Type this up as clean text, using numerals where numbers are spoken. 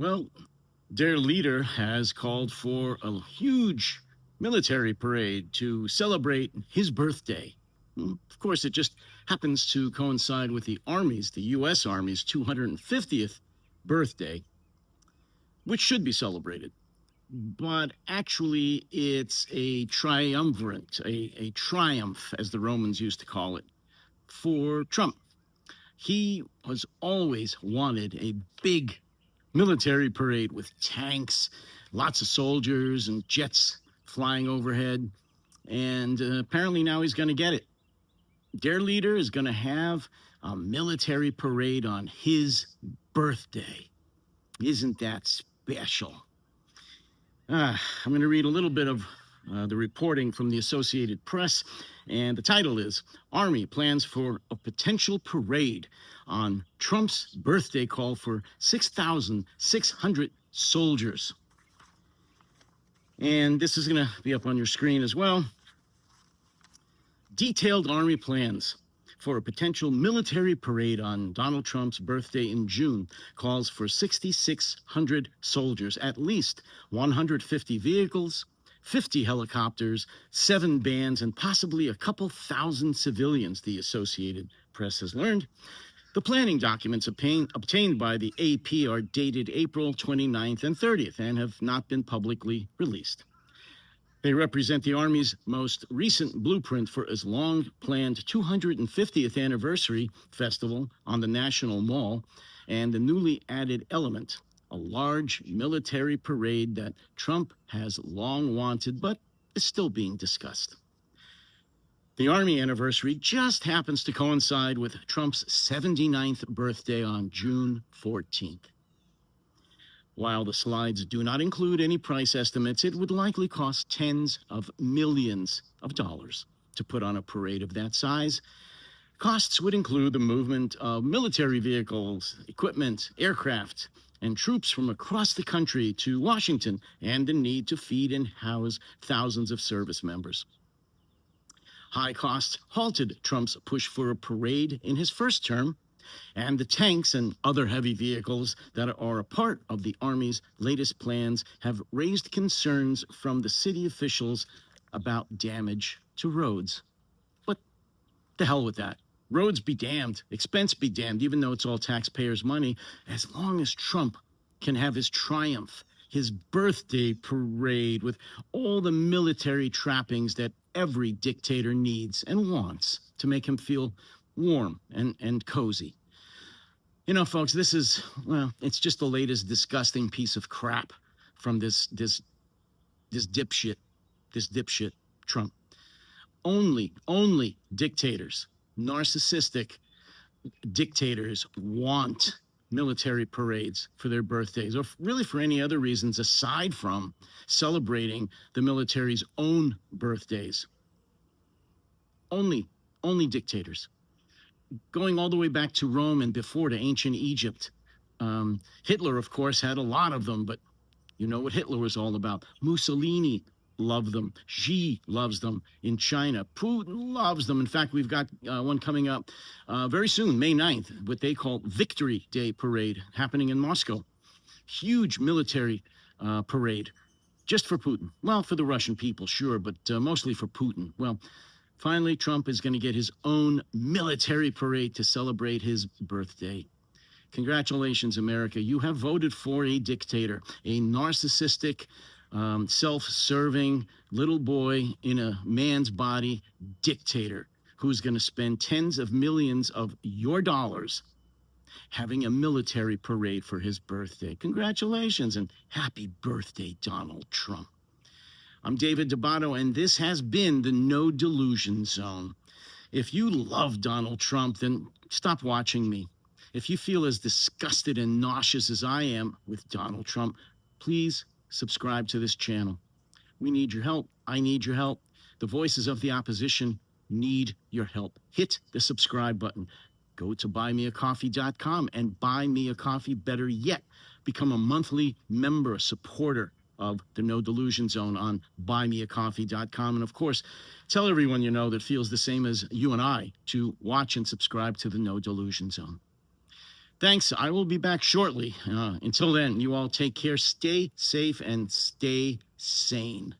Well, their leader has called for a huge military parade to celebrate his birthday. Of course, it just happens to coincide with the U.S. Army's 250th birthday, which should be celebrated. But actually, it's a triumvirate, a triumph, as the Romans used to call it, for Trump. He has always wanted a big military parade with tanks, lots of soldiers and jets flying overhead. And apparently now he's going to get it. Their leader is going to have a military parade on his birthday. Isn't that special? I'm going to read a little bit of the reporting from the Associated Press, and the title is Army Plans for a Potential Parade on Trump's Birthday Call for 6,600 Soldiers. And this is going to be up on your screen as well. Detailed Army plans for a potential military parade on Donald Trump's birthday in June calls for 6,600 soldiers, at least 150 vehicles, 50 helicopters, 7 bands, and possibly a couple thousand civilians, the Associated Press has learned. The planning documents obtained by the AP are dated April 29th and 30th and have not been publicly released. They represent the Army's most recent blueprint for its long-planned 250th anniversary festival on the National Mall and the newly added element, a large military parade that Trump has long wanted but is still being discussed. The Army anniversary just happens to coincide with Trump's 79th birthday on June 14th. While the slides do not include any price estimates, it would likely cost tens of millions of dollars to put on a parade of that size. Costs would include the movement of military vehicles, equipment, aircraft, and troops from across the country to Washington, and the need to feed and house thousands of service members. High costs halted Trump's push for a parade in his first term, and the tanks and other heavy vehicles that are a part of the Army's latest plans have raised concerns from the city officials about damage to roads. But the hell with that. Roads be damned, expense be damned, even though it's all taxpayers' money, as long as Trump can have his triumph, his birthday parade with all the military trappings that every dictator needs and wants to make him feel warm and cozy. You know, folks, this is, well, it's just the latest disgusting piece of crap from this dipshit Trump. Only dictators, narcissistic dictators want military parades for their birthdays, or really for any other reasons aside from celebrating the military's own birthdays. Only dictators. Going all the way back to Rome and before to ancient Egypt. Hitler, of course, had a lot of them, but you know what Hitler was all about. Mussolini loved them. Xi loves them in China. Putin loves them. In fact, we've got one coming up very soon, May 9th, what they call Victory Day Parade, happening in Moscow. Huge military parade, just for Putin. Well, for the Russian people, sure, but mostly for Putin. Well, finally, Trump is going to get his own military parade to celebrate his birthday. Congratulations, America. You have voted for a dictator, a narcissistic, self-serving little boy in a man's body dictator who's going to spend tens of millions of your dollars having a military parade for his birthday. Congratulations and happy birthday, Donald Trump. I'm David D'Abato, and this has been the No Delusion Zone. If you love Donald Trump, then stop watching me. If you feel as disgusted and nauseous as I am with Donald Trump, please subscribe to this channel. We need your help. I need your help. The voices of the opposition need your help. Hit the subscribe button. Go to buymeacoffee.com and buy me a coffee. Better yet, become a monthly member, a supporter of the No Delusion Zone on buymeacoffee.com. And of course, tell everyone you know that feels the same as you and I to watch and subscribe to the No Delusion Zone. Thanks. I will be back shortly. Until then, you all take care, stay safe, and stay sane.